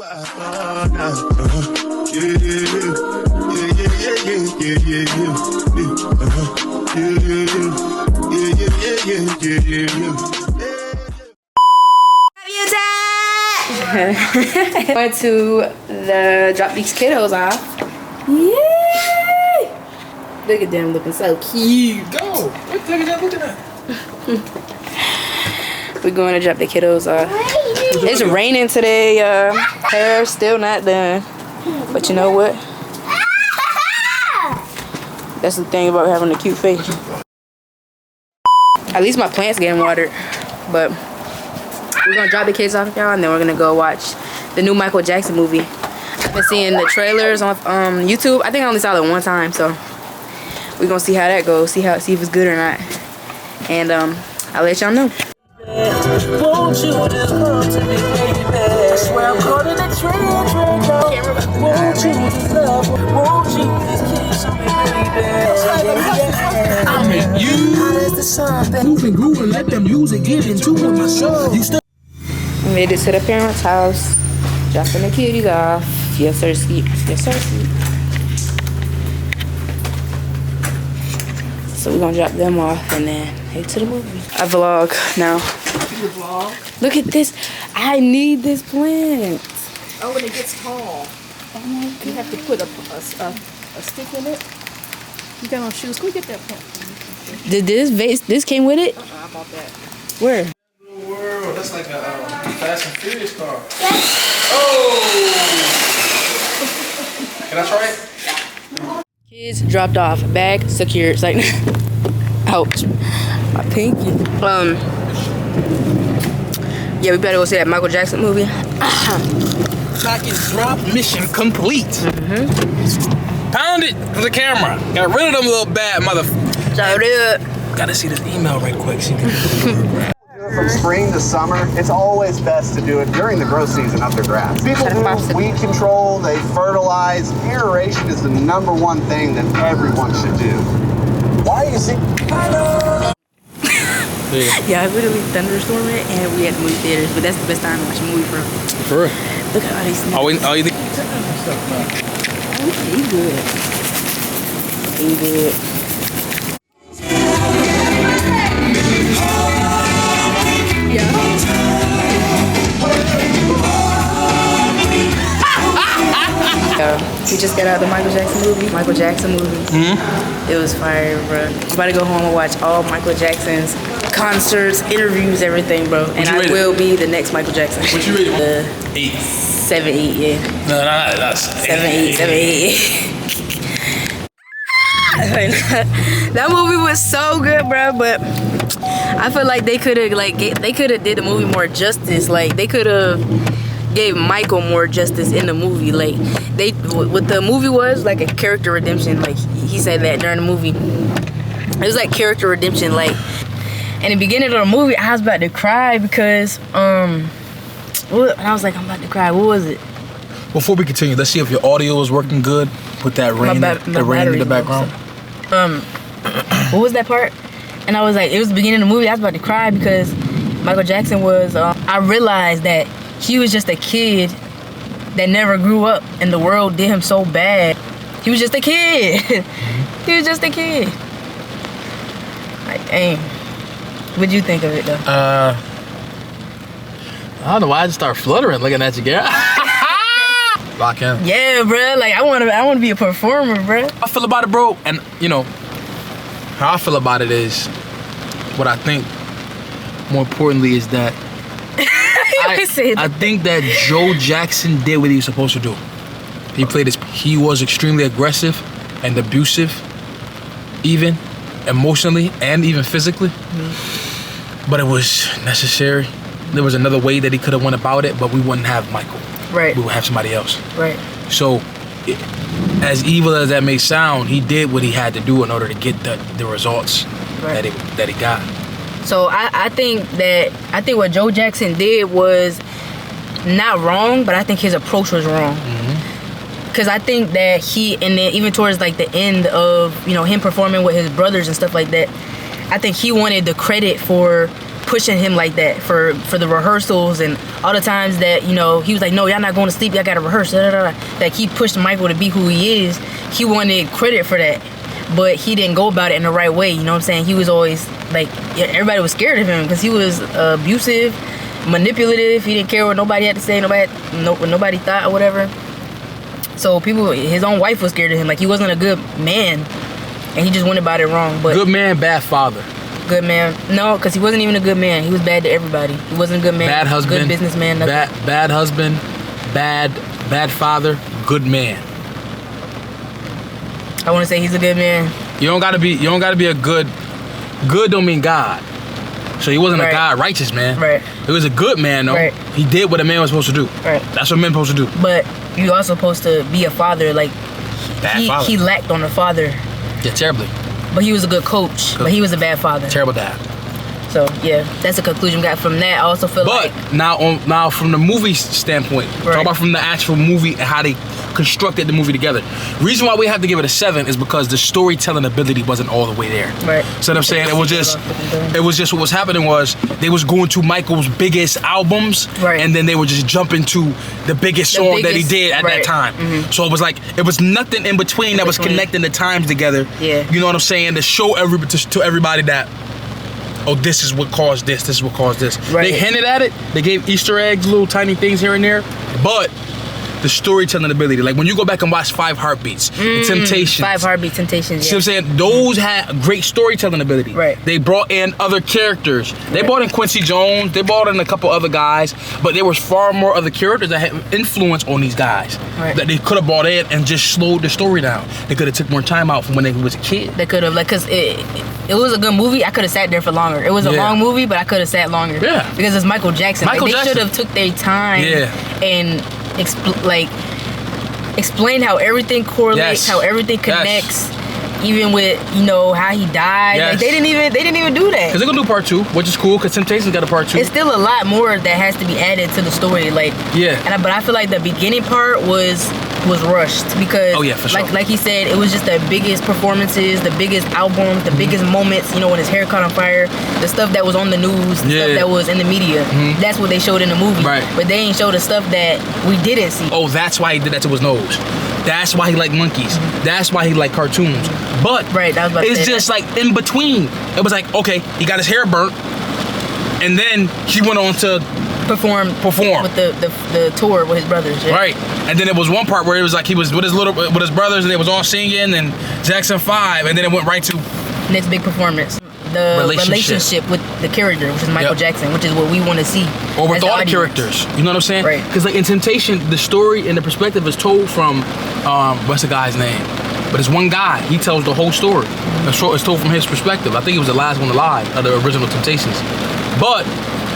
Going to drop these kiddos off. Yay! Look at them looking so cute. Go. What the heck is that looking at? We're going to drop the kiddos off. It's raining today. Hair's still not done. But you know what? That's the thing about having a cute face. At least my plants getting watered. But we're gonna drop the kids off, y'all, and then we're gonna go watch the new Michael Jackson movie. I've been seeing the trailers on YouTube. I think I only saw it one time, so we're gonna see how that goes. See if it's good or not. And I'll let y'all know. Won't you just love to me, baby? I swear I'm caught in a train. Won't you just love? Won't you just kiss me, baby? I'm in you. Move and groove and let them music get into my soul. Made it to the parents' house. Dropping the kiddies off. Yes, sir, ski. Yes, sir, ski. So we're gonna drop them off and then head to the movie. I vlog now. You vlog? Look at this. I need this plant. Oh, when it gets tall. Oh my God. You have to put a stick in it. You got on shoes. Go get that plant. Did this came with it? I bought that. Where? World, that's like a Fast and Furious car. Oh! Can I try it? Kids dropped off. Bag secured. It's like, ouch. My pinky. Yeah, we better go see that Michael Jackson movie. Knock and drop, mission complete. Pound it for the camera. Got rid of them little bad motherfuckers. Gotta see this email right quick. From spring to summer, it's always best to do it during the growth season of the grass. People do weed control, they fertilize. Aeration is the #1 thing that everyone should do. Why you see? Yeah, I literally thunderstorming and we had to movie theaters, but that's the best time to watch a movie for real? Look at all these snacks. Oh, you think? He good. He good. We just got out of the Michael Jackson movie. It was fire, bro. I'm about to go home and watch all Michael Jackson's concerts, interviews, everything, bro. And I will be the next Michael Jackson. What you rated? 8. 7, 8, yeah. No, that's 7, 8, 7, 8. That movie was so good, bro. But I feel like they could have did the movie more justice. Like they could have gave Michael more justice in the movie. Like what the movie was like a character redemption. Like he said that during the movie, it was like character redemption. Like in the beginning of the movie, I was about to cry because I was like, I'm about to cry. What was it? Before we continue, let's see if your audio is working good. Put that rain in the background. What was that part? And I was like, it was the beginning of the movie. I was about to cry because Michael Jackson was. I realized that he was just a kid that never grew up, and the world did him so bad. He was just a kid. He was just a kid. Like, dang. What'd you think of it, though? I don't know why I just start fluttering looking at you, girl. Lock in. Yeah, bro. Like, I want to be a performer, bro. I feel about it, bro, and you know how I feel about it is what I think. More importantly, is that I think that Joe Jackson did what he was supposed to do. He was extremely aggressive and abusive, even emotionally and even physically. But it was necessary. There was another way that he could have went about it, but we wouldn't have Michael. Right. We would have somebody else. Right. So, as evil as that may sound, he did what he had to do in order to get the results that he got. So I think what Joe Jackson did was not wrong, but I think his approach was wrong. Because I think that and then even towards like the end of him performing with his brothers and stuff like that, I think he wanted the credit for pushing him like that for the rehearsals and all the times that, you know, he was like, no, y'all not going to sleep, y'all got to rehearse. Like, he pushed Michael to be who he is. He wanted credit for that, but he didn't go about it in the right way. You know what I'm saying? He was always like, everybody was scared of him because he was abusive, manipulative. He didn't care what nobody had to say, what nobody thought or whatever. So his own wife was scared of him. Like, he wasn't a good man, and he just went about it wrong. But good man, bad father. Good man. No, because he wasn't even a good man. He was bad to everybody. He wasn't a good man. Bad husband. Good businessman. Bad husband. Bad father. Good man. I want to say he's a good man. You don't gotta be a good. Good don't mean God. So he wasn't a God righteous man. Right. He was a good man though. Right. He did what a man was supposed to do. Right. That's what men supposed to do. But you also supposed to be a father. Like, Bad father. He lacked on a father. Yeah, terribly. But he was a good coach. But he was a bad father. Terrible dad. So yeah, that's the conclusion we got from that. I also feel like. But now from the movie standpoint, talk about from the actual movie and how they constructed the movie together. Reason why we have to give it a 7 is because the storytelling ability wasn't all the way there. Right. So what I'm saying, it was just what was happening was they was going to Michael's biggest albums, right, and then they were just jumping to the biggest song that he did at that time. Mm-hmm. So it was like it was nothing in between that was connecting the times together. Yeah. You know what I'm saying? To show to everybody that, oh, this is what caused this. This is what caused this. Right. They hinted at it. They gave Easter eggs, little tiny things here and there. But the storytelling ability, like when you go back and watch 5 Heartbeats, the Temptations. 5 Heartbeats, Temptations. See what I'm saying? Those had great storytelling ability. Right. They brought in other characters. They brought in Quincy Jones. They brought in a couple other guys. But there was far more other characters that had influence on these guys. Right. That they could have brought in and just slowed the story down. They could have took more time out from when they was a kid. They could have, like, cause it was a good movie. I could have sat there for longer. It was a long movie, but I could have sat longer. Yeah. Because it's Michael Jackson. They should have took their time. And explain how everything correlates, how everything connects, even with, you know, how he died. Like, they didn't even do that. Because they're gonna do part 2, which is cool. Because Temptations got a part 2. It's still a lot more that has to be added to the story. Like, but I feel like the beginning part was rushed because, like he said, it was just the biggest performances, the biggest albums, the biggest moments. You know, when his hair caught on fire, the stuff that was on the news, the stuff that was in the media. That's what they showed in the movie. Right. But they ain't show the stuff that we didn't see. Oh, that's why he did that to his nose. That's why he liked monkeys. That's why he liked cartoons. But it's just like in between. It was like, okay, he got his hair burnt, and then he went on to perform with the tour with his brothers. Yeah. Right. And then it was one part where it was like he was with his brothers and they was all singing and Jackson 5, and then it went right to next big performance. The relationship with the character, which is Michael Jackson, which is what we want to see. Or with all the characters. You know what I'm saying? Right. Because like in Temptation, the story and the perspective is told from what's the guy's name? But it's one guy. He tells the whole story. It's told from his perspective. I think he was the last one alive of the original Temptations. But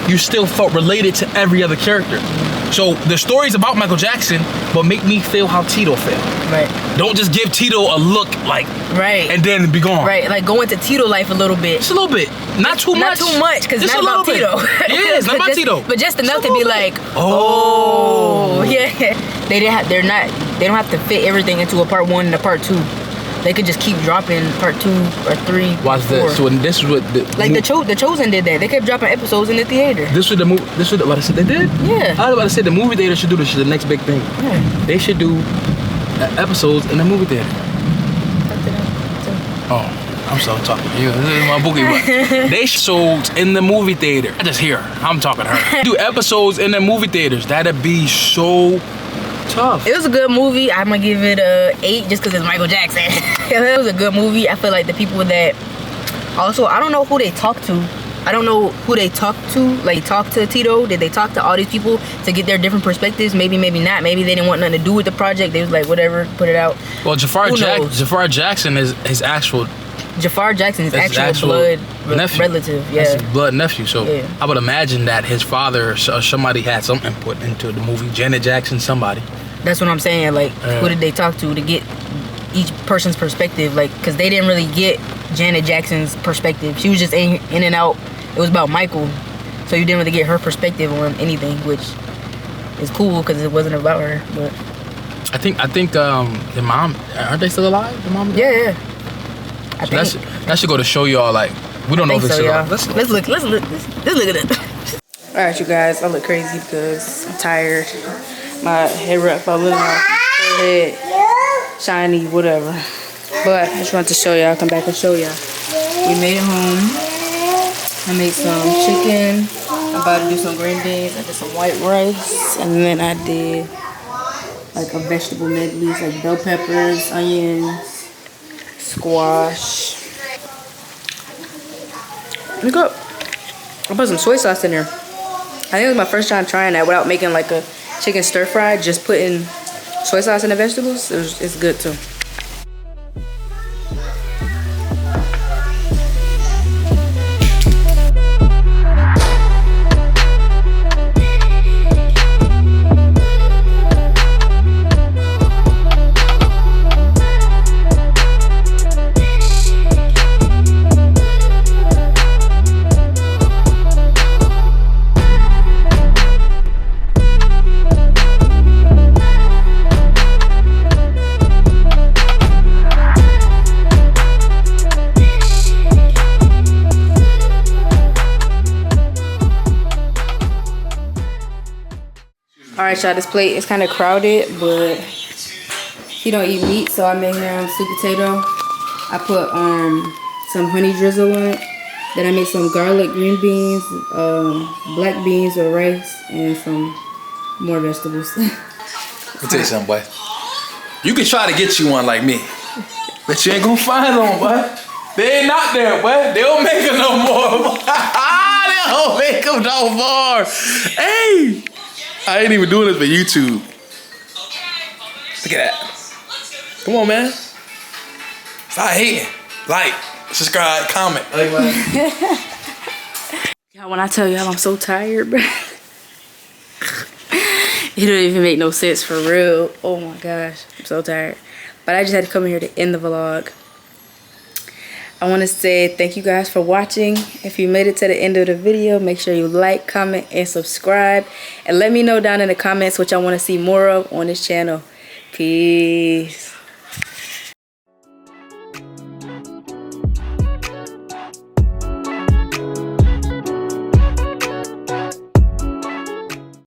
you still felt related to every other character. So the story's about Michael Jackson, but make me feel how Tito felt. Right. Don't just give Tito a look like, and then be gone. Right, like go into Tito life a little bit. Just a little bit. Not too much. Not too much, because it's not about Tito. Yeah, it's not about Tito. But just enough to be like, yeah. They don't have to fit everything into a part 1 and a part 2. They could just keep dropping part 2 or 3. Watch this. So this is what the Chosen did that. They kept dropping episodes in the theater. This was the movie. This was what I said they did. Yeah. I was about to say the movie theater should do this. The next big thing. Yeah. They should do episodes in the movie theater. Oh, I'm so talking to you. This is my boogie. They sold in the movie theater. I just hear her. I'm talking to her. Do episodes in the movie theaters. That'd be so tough. It was a good movie. I'm gonna give it a 8 just because it's Michael Jackson. It was a good movie. I feel like the people that also, I don't know who they talked to. I don't know who they talked to. Like, talk to Tito. Did they talk to all these people to get their different perspectives? Maybe, maybe not. Maybe they didn't want nothing to do with the project. They was like, whatever, put it out. Well, Jafar Jackson is his actual. Jafar Jackson is actual blood nephew. Relative. Yeah. That's his blood nephew. So I would imagine that his father or somebody had some input into the movie. Janet Jackson, somebody. That's what I'm saying. Like, who did they talk to get each person's perspective? Like, because they didn't really get Janet Jackson's perspective. She was just in and out. It was about Michael, so you didn't really get her perspective on anything, which is cool because it wasn't about her. But I think the mom, aren't they still alive? The mom. Yeah. So that should go to show y'all, like, We don't know if it's so, y'all. let's look at it. All right, you guys, I look crazy because I'm tired. My hair wrap fell in my forehead, shiny, whatever. But I just wanted to show y'all, come back and show y'all. We made it home. I made some chicken. I'm about to do some green beans. I did some white rice. And then I did like a vegetable medley, like bell peppers, onions, squash. Look up. I put some soy sauce in there. I think it was my first time trying that without making like a chicken stir fry. Just putting soy sauce in the vegetables. It's good too. Alright, y'all, this plate is kind of crowded, but he don't eat meat, so I made him sweet potato. I put some honey drizzle on it. Then I made some garlic green beans, black beans with rice, and some more vegetables. Let me tell you something, boy. You can try to get you one like me, but you ain't gonna find one, boy. They ain't out there, boy. They don't make them no more. They don't make them no more. Hey, I ain't even doing this for YouTube. Look at that. Come on, man. Stop hating. Like, subscribe, comment. Y'all, when I tell y'all I'm so tired, bro. It don't even make no sense for real. Oh my gosh, I'm so tired. But I just had to come here to end the vlog. I want to say thank you guys for watching. If you made it to the end of the video, make sure you like, comment, and subscribe. And let me know down in the comments what y'all want to see more of on this channel. Peace.